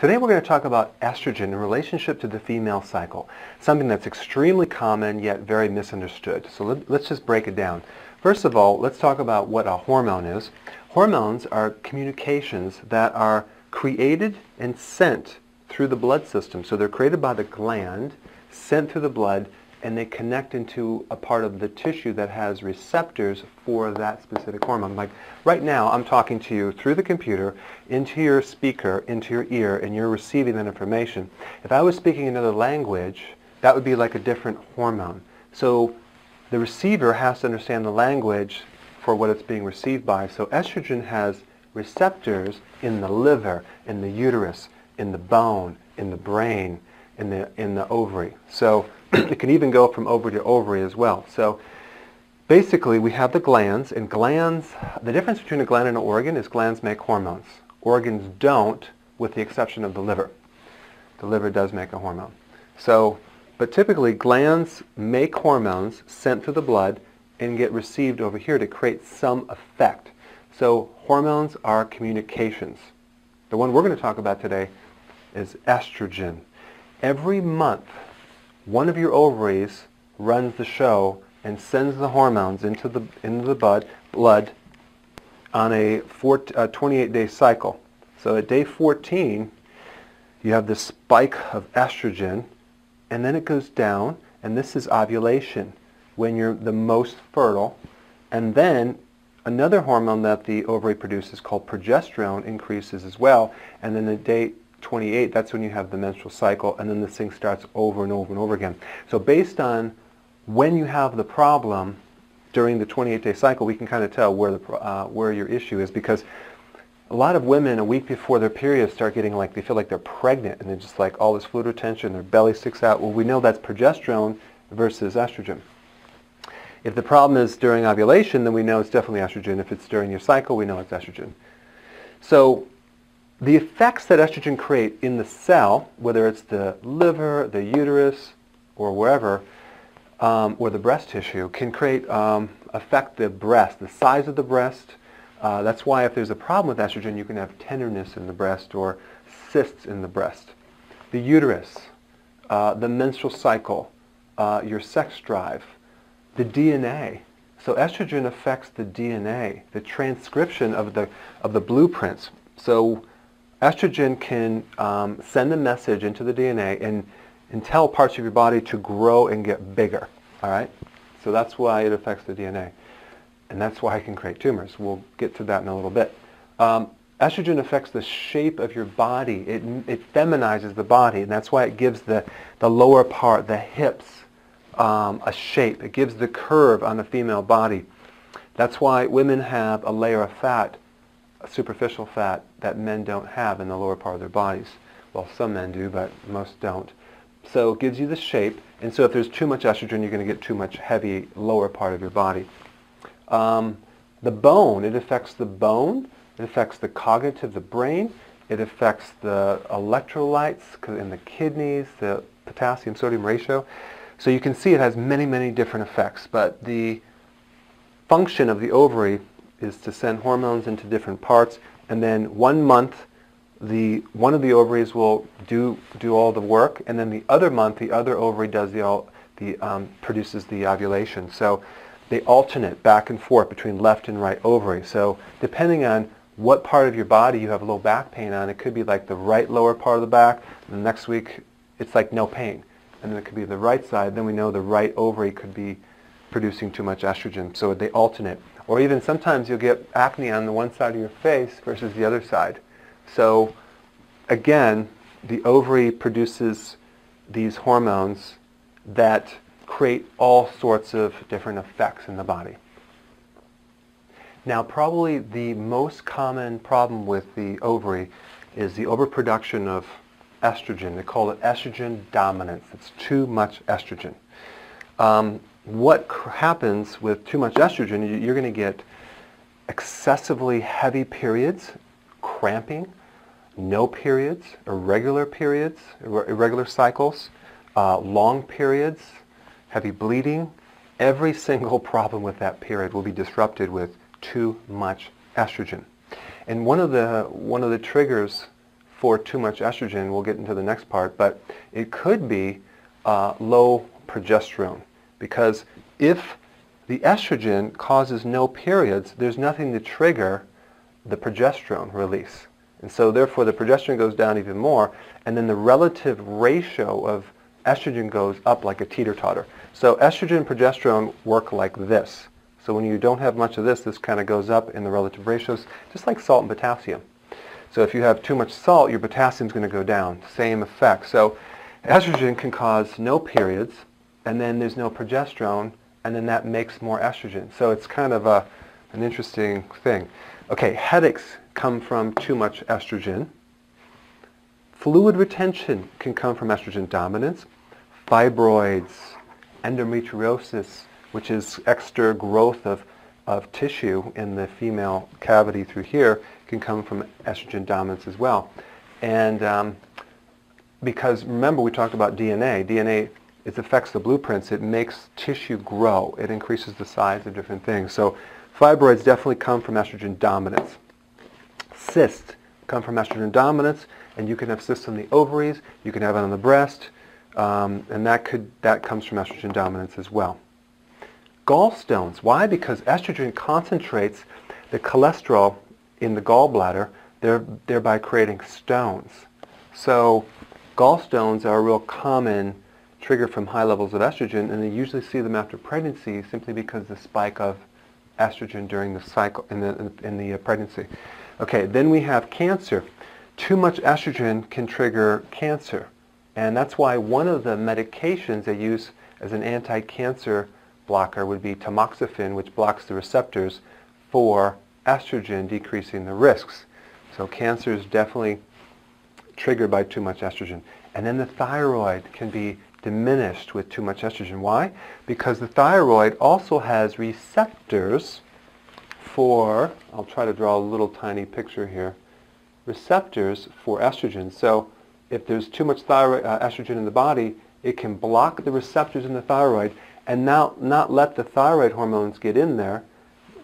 Today we're going to talk about estrogen in relationship to the female cycle, something that's extremely common yet very misunderstood. So let's just break it down. First of all, let's talk about what a hormone is. Hormones are communications that are created and sent through the blood system. So they're created by the gland, sent through the blood, and they connect into a part of the tissue that has receptors for that specific hormone. Like right now, I'm talking to you through the computer, into your speaker, into your ear, and you're receiving that information. If I was speaking another language, that would be like a different hormone. So the receiver has to understand the language for what it's being received by. So estrogen has receptors in the liver, in the uterus, in the bone, in the brain, in the ovary. So it can even go from ovary to ovary as well. So basically we have the glands, and glands, the difference between a gland and an organ is glands make hormones. Organs don't, with the exception of the liver. The liver does make a hormone. So, but typically glands make hormones sent through the blood and get received over here to create some effect. So hormones are communications. The one we're going to talk about today is estrogen. Every month, one of your ovaries runs the show and sends the hormones into the blood on a 28-day cycle. So at day 14, you have this spike of estrogen, and then it goes down, and this is ovulation, when you're the most fertile. And then another hormone that the ovary produces called progesterone increases as well, and then at day 28, that's when you have the menstrual cycle, and then this thing starts over and over and over again. So based on when you have the problem during the 28-day cycle, we can kind of tell where your issue is, because a lot of women a week before their period start getting like, they feel like they're pregnant, and they're just like all this fluid retention, their belly sticks out. Well, we know that's progesterone versus estrogen. If the problem is during ovulation, then we know it's definitely estrogen. If it's during your cycle, we know it's estrogen. So the effects that estrogen create in the cell, whether it's the liver, the uterus, or wherever, or the breast tissue, can affect the breast, the size of the breast. That's why if there's a problem with estrogen, you can have tenderness in the breast or cysts in the breast. The uterus, the menstrual cycle, your sex drive, the DNA. So estrogen affects the DNA, the transcription of the blueprints. So estrogen can send a message into the DNA and tell parts of your body to grow and get bigger. All right? So that's why it affects the DNA. And that's why it can create tumors. We'll get to that in a little bit. Estrogen affects the shape of your body. It feminizes the body, and that's why it gives the lower part, the hips, a shape. It gives the curve on the female body. That's why women have a layer of fat, a superficial fat, that men don't have in the lower part of their bodies. Well, some men do, but most don't. So it gives you the shape, and so if there's too much estrogen, you're going to get too much heavy lower part of your body. The bone, it affects the bone, it affects the cognitive, the brain, it affects the electrolytes in the kidneys, the potassium-sodium ratio. So you can see it has many, many different effects, but the function of the ovary is to send hormones into different parts, and then 1 month one of the ovaries will do all the work, and then the other month the other ovary does produces the ovulation. So they alternate back and forth between left and right ovary. So depending on what part of your body you have low back pain on, it could be like the right lower part of the back, and the next week it's like no pain. And then it could be the right side, then we know the right ovary could be producing too much estrogen. So they alternate. Or even sometimes you'll get acne on the one side of your face versus the other side. So again, the ovary produces these hormones that create all sorts of different effects in the body. Now, probably the most common problem with the ovary is the overproduction of estrogen. They call it estrogen dominance. It's too much estrogen. What happens with too much estrogen, you're going to get excessively heavy periods, cramping, no periods, irregular cycles, long periods, heavy bleeding. Every single problem with that period will be disrupted with too much estrogen. And one of the triggers for too much estrogen. We'll get into the next part, but it could be low progesterone, because if the estrogen causes no periods, there's nothing to trigger the progesterone release. And so therefore the progesterone goes down even more, and then the relative ratio of estrogen goes up like a teeter-totter. So estrogen and progesterone work like this. So when you don't have much of this kind of goes up in the relative ratios, just like salt and potassium. So if you have too much salt, your potassium is going to go down. Same effect. So estrogen can cause no periods, and then there's no progesterone, and then that makes more estrogen. So it's kind of an interesting thing. Okay, headaches come from too much estrogen. Fluid retention can come from estrogen dominance. Fibroids, endometriosis, which is extra growth of tissue in the female cavity through here, can come from estrogen dominance as well. And because remember we talked about DNA. DNA, it affects the blueprints. It makes tissue grow. It increases the size of different things. So fibroids definitely come from estrogen dominance. Cysts come from estrogen dominance, and you can have cysts on the ovaries, you can have it on the breast, and that comes from estrogen dominance as well. Gallstones. Why? Because estrogen concentrates the cholesterol in the gallbladder, thereby creating stones. So gallstones are a real common trigger from high levels of estrogen, and they usually see them after pregnancy simply because of the spike of estrogen during the cycle in the pregnancy. Okay, then we have cancer. Too much estrogen can trigger cancer, and that's why one of the medications they use as an anti-cancer blocker would be tamoxifen, which blocks the receptors for estrogen, decreasing the risks. So cancer is definitely triggered by too much estrogen. And then the thyroid can be diminished with too much estrogen. Why? Because the thyroid also has receptors for, I'll try to draw a little tiny picture here, receptors for estrogen. So if there's too much thyroid, estrogen in the body, it can block the receptors in the thyroid and now not let the thyroid hormones get in there,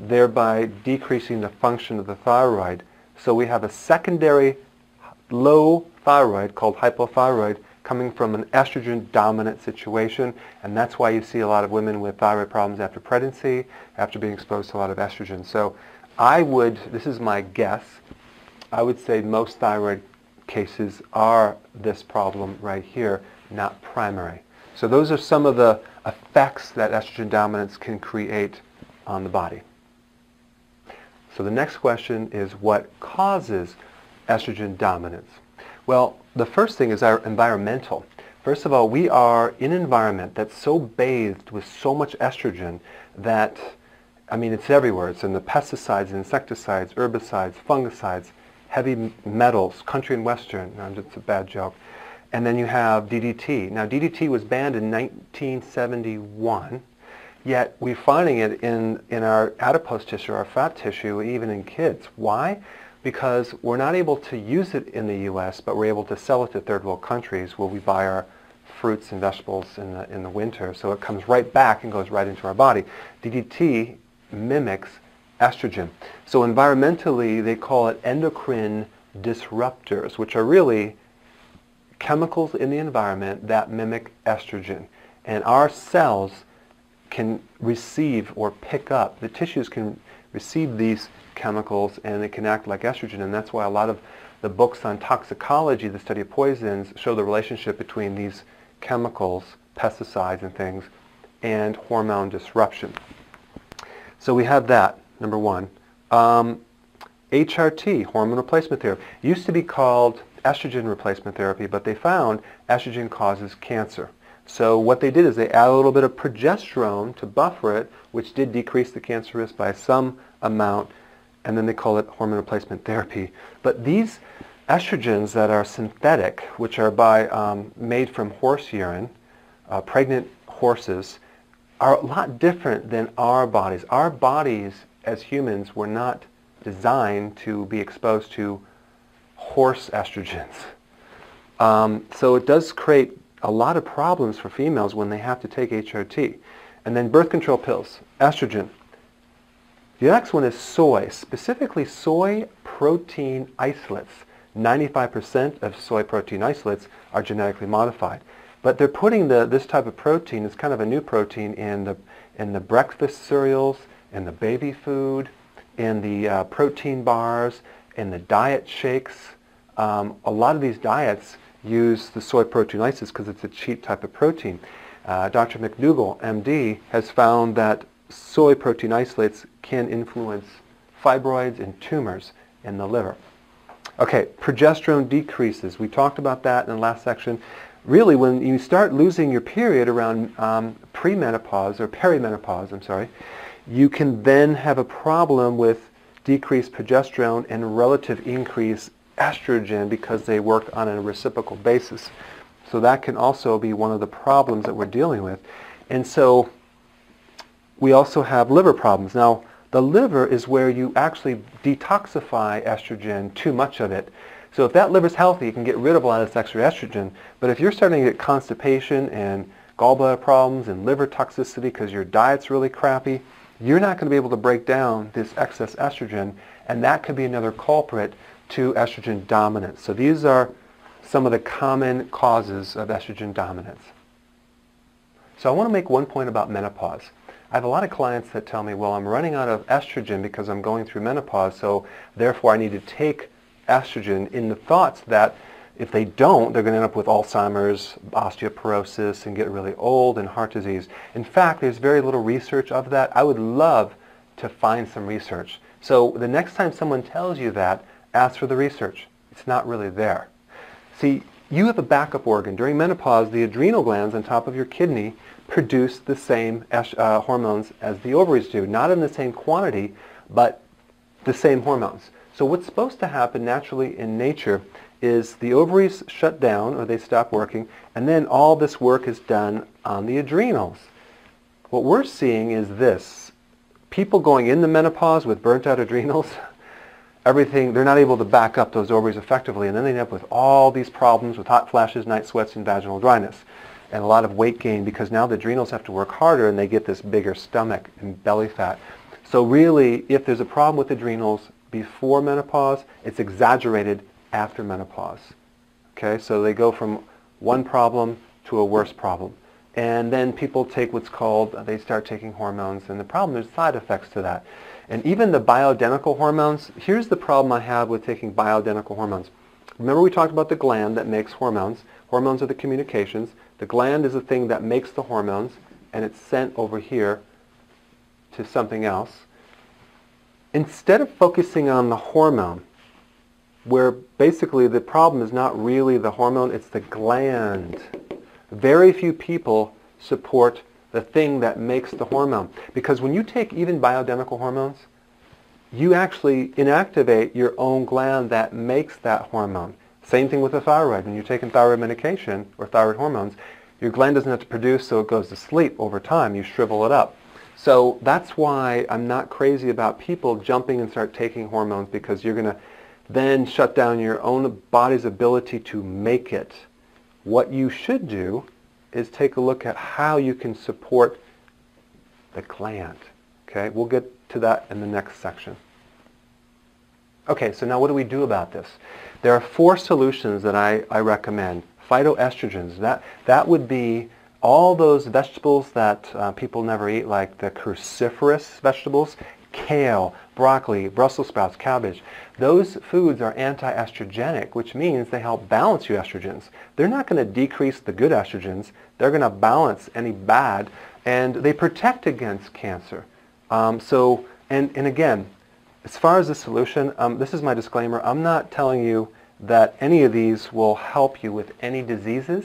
thereby decreasing the function of the thyroid. So we have a secondary low thyroid called hypothyroid coming from an estrogen dominant situation, and that's why you see a lot of women with thyroid problems after pregnancy, after being exposed to a lot of estrogen. So I would, this is my guess, I would say most thyroid cases are this problem right here, not primary. So those are some of the effects that estrogen dominance can create on the body. So the next question is, what causes estrogen dominance? Well, the first thing is our environmental. First of all, we are in an environment that's so bathed with so much estrogen that, I mean, it's everywhere. It's in the pesticides, insecticides, herbicides, fungicides, heavy metals, country and western. No, it's a bad joke. And then you have DDT. Now, DDT was banned in 1971, yet we're finding it in our adipose tissue, our fat tissue, even in kids. Why? Because we're not able to use it in the U.S., but we're able to sell it to third world countries where we buy our fruits and vegetables in the winter. So it comes right back and goes right into our body. DDT mimics estrogen. So environmentally, they call it endocrine disruptors, which are really chemicals in the environment that mimic estrogen. And our cells can receive or pick up, the tissues can receive these chemicals, and it can act like estrogen. And that's why a lot of the books on toxicology, the study of poisons, show the relationship between these chemicals, pesticides and things, and hormone disruption. So we have that, number one. HRT, hormone replacement therapy, used to be called estrogen replacement therapy, but they found estrogen causes cancer. So what they did is they added a little bit of progesterone to buffer it, which did decrease the cancer risk by some amount, and then they call it hormone replacement therapy. But these estrogens that are synthetic, which are made from horse urine, pregnant horses, are a lot different than our bodies. Our bodies as humans were not designed to be exposed to horse estrogens. So it does create a lot of problems for females when they have to take HRT. And then birth control pills, estrogen. The next one is soy, specifically soy protein isolates, 95% of soy protein isolates are genetically modified. But they're putting this type of protein, it's kind of a new protein, in the breakfast cereals, in the baby food, in the protein bars, in the diet shakes. A lot of these diets use the soy protein isolates because it's a cheap type of protein. Dr. McDougall, MD, has found that soy protein isolates can influence fibroids and tumors in the liver. Okay, progesterone decreases. We talked about that in the last section. Really, when you start losing your period around premenopause, or perimenopause, I'm sorry, you can then have a problem with decreased progesterone and relative increased estrogen because they work on a reciprocal basis. So that can also be one of the problems that we're dealing with. And so we also have liver problems. Now, the liver is where you actually detoxify estrogen, too much of it. So if that liver's healthy, you can get rid of a lot of this extra estrogen. But if you're starting to get constipation and gallbladder problems and liver toxicity because your diet's really crappy, you're not going to be able to break down this excess estrogen, and that could be another culprit to estrogen dominance. So these are some of the common causes of estrogen dominance. So I want to make one point about menopause. I have a lot of clients that tell me, well, I'm running out of estrogen because I'm going through menopause, so therefore I need to take estrogen, in the thoughts that if they don't, they're going to end up with Alzheimer's, osteoporosis, and get really old, and heart disease. In fact, there's very little research of that. I would love to find some research. So the next time someone tells you that, ask for the research. It's not really there. See, you have a backup organ. During menopause, the adrenal glands on top of your kidney produce the same hormones as the ovaries do. Not in the same quantity, but the same hormones. So what's supposed to happen naturally in nature is the ovaries shut down, or they stop working, and then all this work is done on the adrenals. What we're seeing is this. People going into menopause with burnt out adrenals, everything, they're not able to back up those ovaries effectively, and then they end up with all these problems with hot flashes, night sweats, and vaginal dryness, and a lot of weight gain because now the adrenals have to work harder and they get this bigger stomach and belly fat. So really, if there's a problem with adrenals before menopause, it's exaggerated after menopause. Okay, so they go from one problem to a worse problem. And then people take what's called, they start taking hormones, and the problem, there's side effects to that. And even the bioidentical hormones, here's the problem I have with taking bioidentical hormones. Remember we talked about the gland that makes hormones. Hormones are the communications. The gland is the thing that makes the hormones, and it's sent over here to something else. Instead of focusing on the hormone, where basically the problem is not really the hormone, it's the gland. Very few people support the thing that makes the hormone. Because when you take even bioidentical hormones, you actually inactivate your own gland that makes that hormone. Same thing with the thyroid. When you're taking thyroid medication or thyroid hormones, your gland doesn't have to produce, so it goes to sleep over time. You shrivel it up. So that's why I'm not crazy about people jumping and start taking hormones, because you're going to then shut down your own body's ability to make it. What you should do is take a look at how you can support the gland. Okay, we'll get to that in the next section. Okay, so now what do we do about this? There are 4 solutions that I recommend. Phytoestrogens, that would be all those vegetables that people never eat, like the cruciferous vegetables, kale, broccoli, Brussels sprouts, cabbage. Those foods are anti-estrogenic, which means they help balance your estrogens. They're not going to decrease the good estrogens. They're going to balance any bad, and they protect against cancer. And again, as far as the solution, this is my disclaimer. I'm not telling you that any of these will help you with any diseases,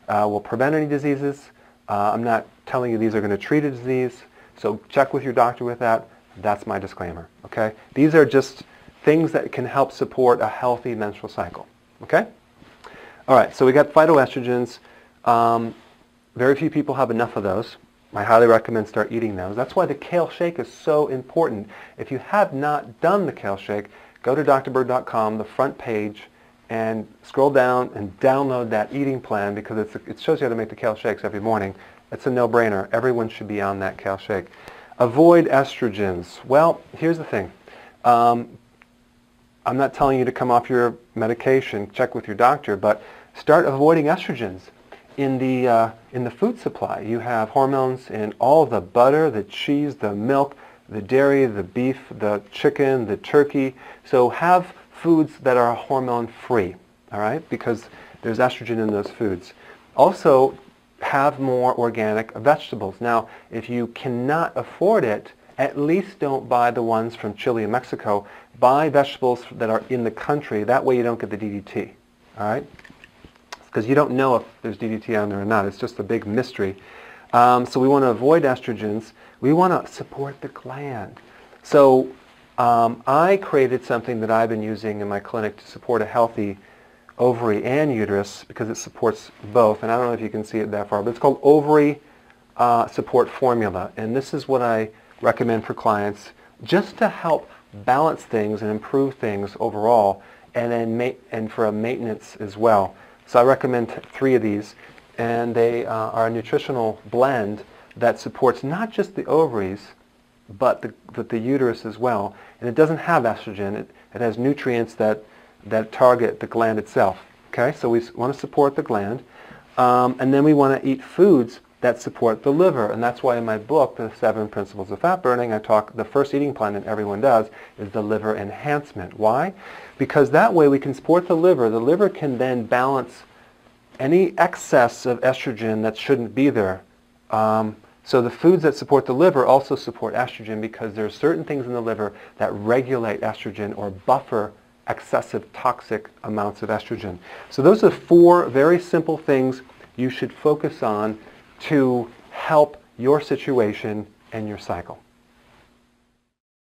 will prevent any diseases. I'm not telling you these are going to treat a disease. So check with your doctor with that. That's my disclaimer. Okay? These are just things that can help support a healthy menstrual cycle. Okay? All right, so we got phytoestrogens. Very few people have enough of those. I highly recommend start eating those. That's why the kale shake is so important. If you have not done the kale shake, go to drberg.com, the front page, and scroll down and download that eating plan, because it shows you how to make the kale shakes every morning. It's a no-brainer. Everyone should be on that kale shake. Avoid estrogens. Well, here's the thing. I'm not telling you to come off your medication, check with your doctor, but start avoiding estrogens in the food supply. You have hormones in all the butter, the cheese, the milk, the dairy, the beef, the chicken, the turkey. So have foods that are hormone free, all right, because there's estrogen in those foods. Also, have more organic vegetables. Now, if you cannot afford it, at least don't buy the ones from Chile and Mexico. Buy vegetables that are in the country. That way you don't get the DDT, all right? Because you don't know if there's DDT on there or not. It's just a big mystery. So we want to avoid estrogens. We want to support the gland. So I created something that I've been using in my clinic to support a healthy ovary and uterus because it supports both. And I don't know if you can see it that far, but it's called Ovary Support Formula. And this is what I recommend for clients just to help balance things and improve things overall, and then and for a maintenance as well. So I recommend 3 of these, and they are a nutritional blend that supports not just the ovaries, but the uterus as well. And it doesn't have estrogen. It has nutrients that target the gland itself. Okay, so we want to support the gland, and then we want to eat foods that support the liver. And that's why in my book, The 7 Principles of Fat Burning, I talk, the first eating plan that everyone does is the liver enhancement. Why? Because that way we can support the liver. The liver can then balance any excess of estrogen that shouldn't be there. So the foods that support the liver also support estrogen because there are certain things in the liver that regulate estrogen or buffer excessive toxic amounts of estrogen. So those are 4 very simple things you should focus on to help your situation and your cycle.